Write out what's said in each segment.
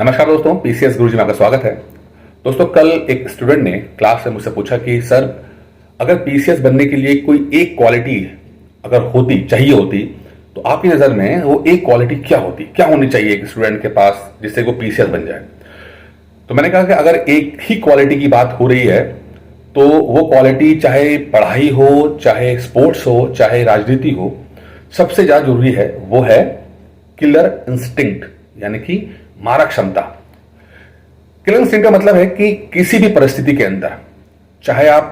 नमस्कार दोस्तों, पीसीएस गुरुजी में आपका स्वागत है। दोस्तों, कल एक स्टूडेंट ने क्लास में मुझसे पूछा कि सर, अगर पीसीएस बनने के लिए कोई एक क्वालिटी अगर चाहिए होती, तो आपकी नज़र में वो एक क्वालिटी क्या होती, क्या होनी चाहिए एक स्टूडेंट के पास जिससे वो पीसीएस बन जाए। तो मैंने कहा कि अगर एक ही क्वालिटी की बात हो रही है तो वो क्वालिटी चाहे पढ़ाई हो, चाहे स्पोर्ट्स हो, चाहे राजनीति हो, सबसे ज़्यादा जरूरी है वो है किलर इंस्टिंक्ट, यानी कि मारक क्षमता। किलर इंस्टिंक्ट का मतलब है कि किसी भी परिस्थिति के अंदर, चाहे आप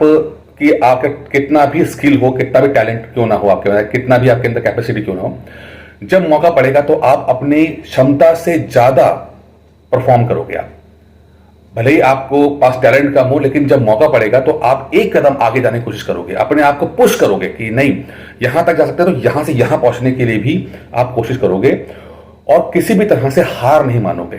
कितना भी स्किल हो, कितना भी टैलेंट क्यों ना हो आपके अंदर, कितना भी आपके अंदर कैपेसिटी क्यों ना हो, जब मौका पड़ेगा तो आप अपनी क्षमता से ज्यादा परफॉर्म करोगे। आप भले ही आपको पास टैलेंट कम हो, लेकिन जब मौका पड़ेगा तो आप एक कदम आगे जाने की कोशिश करोगे, अपने आप को पुश करोगे कि नहीं, यहां तक जा सकते हैं तो यहां से यहां पहुंचने के लिए भी आप कोशिश करोगे और किसी भी तरह से हार नहीं मानोगे।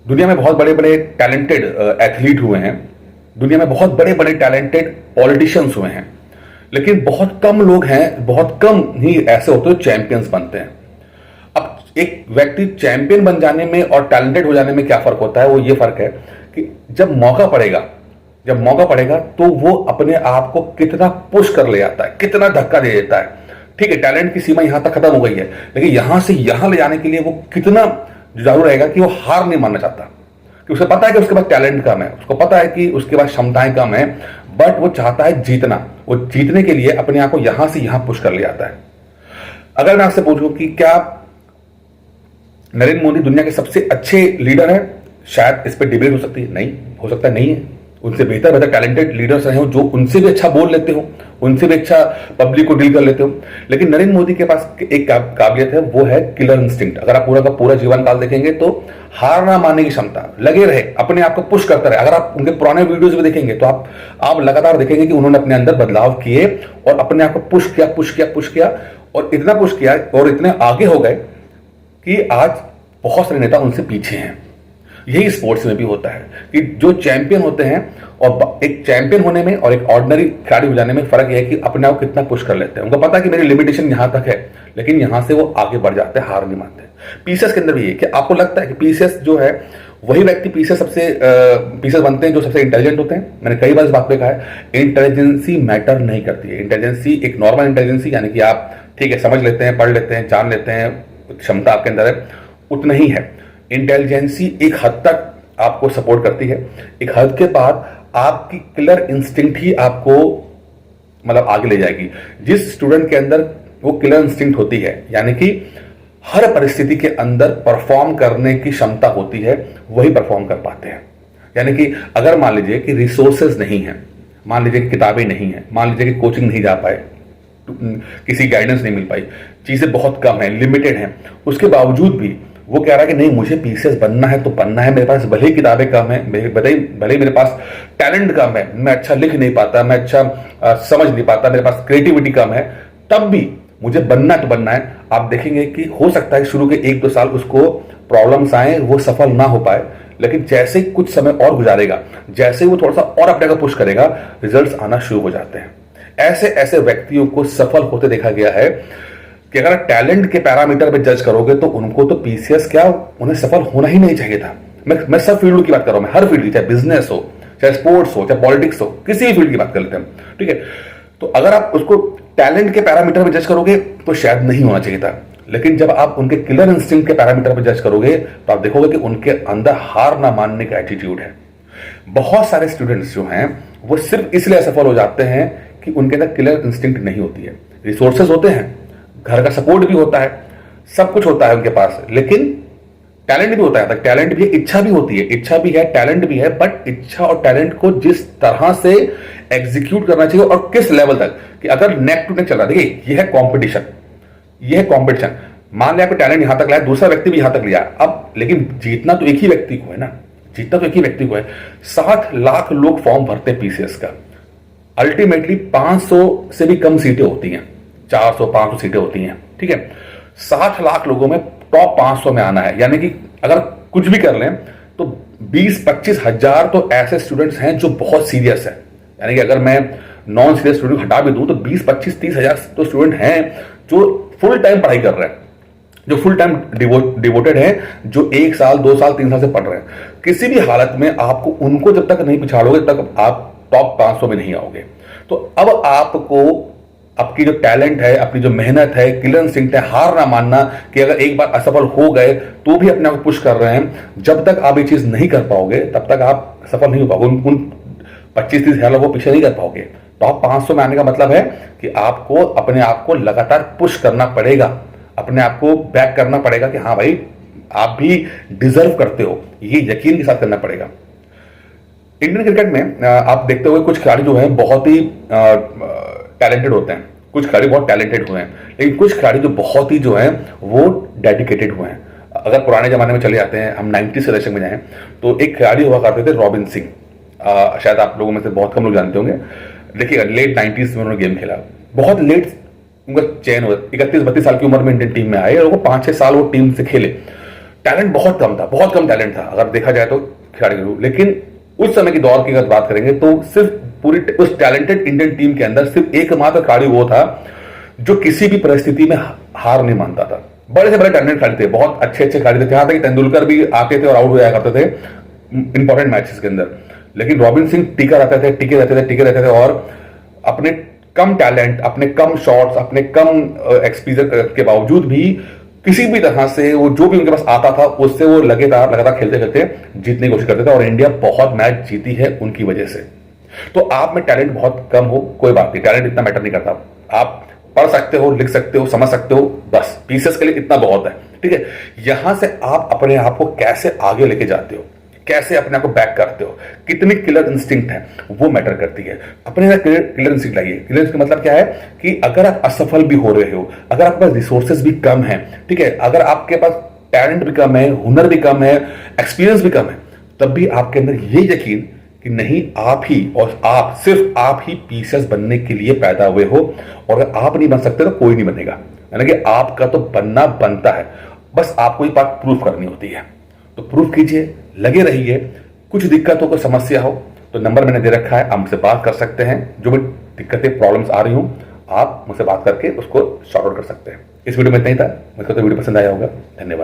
दुनिया में बहुत बड़े बड़े टैलेंटेड एथलीट हुए हैं, दुनिया में बहुत बड़े बड़े टैलेंटेड पॉलिटिशियंस हुए हैं, लेकिन बहुत कम लोग हैं, बहुत कम ही ऐसे होते हैं चैंपियंस बनते हैं। अब एक व्यक्ति चैंपियन बन जाने में और टैलेंटेड हो जाने में क्या फर्क होता है? वो ये फर्क है कि जब मौका पड़ेगा तो वो अपने आप को कितना पुश कर ले जाता है, कितना धक्का दे देता है। ठीक है, टैलेंट की सीमा यहां तक खत्म हो गई है, लेकिन यहां से यहां ले जाने के लिए वो कितना जुझारू रहेगा कि वो हार नहीं मानना चाहता, कि उसे पता है कि उसके पास टैलेंट कम है, उसको पता है कि उसके पास क्षमताएं कम है, बट वो चाहता है जीतना। वो जीतने के लिए अपने आप को यहां से यहां पुश कर ले जाता है। अगर मैं आपसे पूछूं कि क्या नरेंद्र मोदी दुनिया के सबसे अच्छे लीडर है, शायद इस पर डिबेट हो सकती है, नहीं हो सकता, नहीं है। उनसे बेहतर टैलेंटेड लीडर्स रहे हो जो उनसे भी अच्छा बोल लेते हो, उनसे भी अच्छा पब्लिक को डील कर लेते हो, लेकिन नरेंद्र मोदी के पास एक काबिलियत है, वो है किलर इंस्टिंक्ट। अगर आप पूरा का पूरा जीवन काल देखेंगे तो हार ना मानने की क्षमता, लगे रहे, अपने आप को पुश करते रहे। अगर आप उनके पुराने वीडियोस भी देखेंगे तो आप लगातार देखेंगे कि उन्होंने अपने अंदर बदलाव किए और अपने आप को पुश किया और इतना पुश किया और इतने आगे हो गए कि आज बहुत सारे नेता उनसे पीछे हैं। यही स्पोर्ट्स में भी होता है कि जो चैंपियन होते हैं, और एक चैंपियन होने में और एक ऑर्डिनरी खिलाड़ी हो जाने में फर्क यह है कि अपने आप कितना पुश कर लेते हैं। उनको पता है कि मेरी लिमिटेशन यहां तक है, लेकिन यहां से वो आगे बढ़ जाते हैं, हार नहीं मानते। पीसीएस के अंदर भी है कि आपको लगता है कि पीसीएस जो है वही व्यक्ति पीसीएस बनते हैं जो सबसे इंटेलिजेंट होते हैं। मैंने कई बार इस बात पे कहा है, इंटेलिजेंसी मैटर नहीं करती है। इंटेलिजेंसी एक नॉर्मल इंटेलिजेंसी, यानी कि आप ठीक है समझ लेते हैं, पढ़ लेते हैं, जान लेते हैं, क्षमता आपके अंदर है, उतना ही है। इंटेलिजेंसी एक हद तक आपको सपोर्ट करती है, एक हद के बाद आपकी किलर इंस्टिंक्ट ही आपको मतलब आगे ले जाएगी। जिस स्टूडेंट के अंदर वो किलर इंस्टिंक्ट होती है, यानी कि हर परिस्थिति के अंदर परफॉर्म करने की क्षमता होती है, वही परफॉर्म कर पाते हैं। यानी कि अगर मान लीजिए कि रिसोर्सेज नहीं है, मान लीजिए कि किताबें नहीं है, मान लीजिए कि कोचिंग नहीं जा पाए, किसी गाइडेंस नहीं मिल पाई, चीजें बहुत कम है, लिमिटेड है, उसके बावजूद भी वो कह रहा है कि नहीं, मुझे पीसीएस बनना है तो बनना है। मेरे पास भले ही किताबें कम है, भले मेरे पास टैलेंट कम है, मैं अच्छा लिख नहीं पाता, मैं अच्छा समझ नहीं पाता, मेरे पास क्रिएटिविटी कम है, तब भी मुझे बनना तो बनना है। आप देखेंगे कि हो सकता है शुरू के 1-2 साल उसको प्रॉब्लम्स आए, वो सफल ना हो पाए, लेकिन जैसे ही कुछ समय और गुजारेगा, जैसे ही वो थोड़ा सा और अपने को पुश करेगा, रिजल्ट्स आना शुरू हो जाते हैं। ऐसे ऐसे व्यक्तियों को सफल होते देखा गया है कि अगर टैलेंट के पैरामीटर पे जज करोगे तो उनको तो पीसीएस क्या, उन्हें सफल होना ही नहीं चाहिए था। मैं सब फील्ड की बात कर रहा हूं, मैं हर फील्ड की, चाहे बिजनेस हो, चाहे स्पोर्ट्स हो, चाहे पॉलिटिक्स हो, किसी भी फील्ड की बात कर लेते हैं, ठीक है। तो अगर आप उसको टैलेंट के पैरामीटर पे जज करोगे तो शायद नहीं होना चाहिए था, लेकिन जब आप उनके किलर इंस्टिंक्ट के पैरामीटर पे जज करोगे तो आप देखोगे कि उनके अंदर हार ना मानने का एटीट्यूड है। बहुत सारे स्टूडेंट्स जो हैं वो सिर्फ इसलिए असफल हो जाते हैं कि उनके अंदर किलर इंस्टिंक्ट नहीं होती है। रिसोर्सेज होते हैं, घर का सपोर्ट भी होता है, सब कुछ होता है उनके पास, लेकिन टैलेंट भी होता है, टैलेंट भी है, इच्छा भी होती है, इच्छा भी है, टैलेंट भी है, बट इच्छा और टैलेंट को जिस तरह से एग्जीक्यूट करना चाहिए और किस लेवल तक, कि अगर नेक टू नेक चल रहा है, देखिए यह है कंपटीशन, यह है कंपटीशन। मान लिया आपको टैलेंट यहां तक लाया, दूसरा व्यक्ति भी यहां तक लिया, अब लेकिन जीतना तो एक ही व्यक्ति को है ना, जीतना तो एक ही व्यक्ति को है। 7 लाख लोग फॉर्म भरते हैं पीसीएस का, अल्टीमेटली 500 से भी कम सीटें होती हैं, 400-500 सीटें होती हैं, ठीक है। 60 लाख लोगों में टॉप 500 में आना है, यानी कि अगर कुछ भी कर लें तो 20-25 हजार तो ऐसे स्टूडेंट्स हैं जो बहुत सीरियस है। यानी कि अगर मैं नॉन सीरियस स्टूडेंट हटा भी दूं तो 20-25-30 हजार तो स्टूडेंट हैं जो फुल टाइम पढ़ाई कर रहे हैं। जो फुल टाइम डिवोटेड हैं, जो 1 साल 2 साल 3 साल से पढ़ रहे हैं। किसी भी हालत में आपको उनको जब तक नहीं पिछाड़ोगे तब तक आप टॉप 500 में नहीं आओगे। तो अब आपको आपकी जो टैलेंट है, अपनी जो मेहनत है, किलर इंस्टिंक्ट है, हार ना मानना कि अगर एक बार असफल हो गए तो भी अपने आप को पुश कर रहे हैं। जब तक आप ये चीज नहीं कर पाओगे तब तक आप सफल नहीं हो पाओगे। उन 25-30 हजार लोगों को पीछे नहीं कर पाओगे। टॉप 500 में आने का मतलब है कि आपको अपने आप को लगातार पुश करना पड़ेगा, अपने आप को बैक करना पड़ेगा कि हाँ भाई आप भी डिजर्व करते हो, ये यकीन के साथ करना पड़ेगा। इंडियन क्रिकेट में आप देखते हुए कुछ खिलाड़ी जो हैं बहुत ही टैलेंटेड होते हैं, कुछ खिलाड़ी बहुत टैलेंटेड हुए हैं, लेकिन कुछ खिलाड़ी जो बहुत ही जो हैं वो डेडिकेटेड हुए हैं। अगर पुराने जमाने में चले जाते हैं, हम 90 के दशक में जाएं तो एक खिलाड़ी हुआ करते थे रॉबिन सिंह, शायद आप लोगों में से बहुत कम लोग जानते होंगे। देखिए लेट 90s में उन्होंने गेम खेला, बहुत लेट उनका चयन हुआ, 31-32 साल की उम्र में इंडियन टीम में आए और वो 5-6 साल वो टीम से खेले। टैलेंट बहुत कम था, बहुत कम टैलेंट था अगर देखा जाए तो खिलाड़ी के। लेकिन उस समय की दौर की अगर बात करेंगे तो सिर्फ पूरी उस टैलेंटेड इंडियन टीम के अंदर सिर्फ एकमात्र खिलाड़ी वो था जो किसी भी परिस्थिति में हार नहीं मानता था। बड़े से बड़े टैलेंटेड खिलाड़ी थे, बहुत अच्छे अच्छे खिलाड़ी थे, यहां तक कि तेंदुलकर भी आते थे और आउट हो जाया करते थे इंपॉर्टेंट मैचेस के अंदर। लेकिन रॉबिन सिंह टिके रहते थे और अपने कम टैलेंट, अपने कम शॉट्स, अपने कम एक्सपीरियंस के बावजूद भी किसी भी तरह से वो जो भी उनके पास आता था उससे वो लगातार खेलते खेलते जीतने की कोशिश करते थे और इंडिया बहुत मैच जीती है उनकी वजह से। तो आप में टैलेंट बहुत कम हो कोई बात नहीं, टैलेंट इतना मैटर नहीं करता। आप पढ़ सकते हो, लिख सकते हो, समझ सकते हो, बस पीसेस के लिए इतना बहुत है, ठीक है। यहां से आप अपने आप को कैसे आगे लेके जाते हो, कैसे अपने आप को बैक करते हो, कितनी किलर इंस्टिंक्ट है वो मैटर करती है। अपने किलर इंस्टिंक्ट लाइए। किलर इंस्टिंक्ट का मतलब क्या है कि अगर आप असफल भी हो रहे हो, अगर आपके पास रिसोर्सेज भी कम है, ठीक है, अगर आपके पास टैलेंट भी कम है, हुनर भी कम है, एक्सपीरियंस भी कम है, तब भी आपके अंदर ये यकीन कि नहीं आप ही और आप, सिर्फ आप ही पीसेस बनने के लिए पैदा हुए हो और अगर आप नहीं बन सकते तो कोई नहीं बनेगा। यानी कि आपका तो बनना बनता है, बस आपको ये बात प्रूफ करनी होती है। तो प्रूफ कीजिए, लगे रहिए। कुछ दिक्कत हो, कोई समस्या हो तो नंबर मैंने दे रखा है, आप मुझसे बात कर सकते हैं। जो भी दिक्कतें प्रॉब्लम्स आ रही हूं आप मुझसे बात करके उसको सॉर्ट आउट कर सकते हैं। इस वीडियो में इतना ही था। मुझको तो वीडियो पसंद आया होगा। धन्यवाद।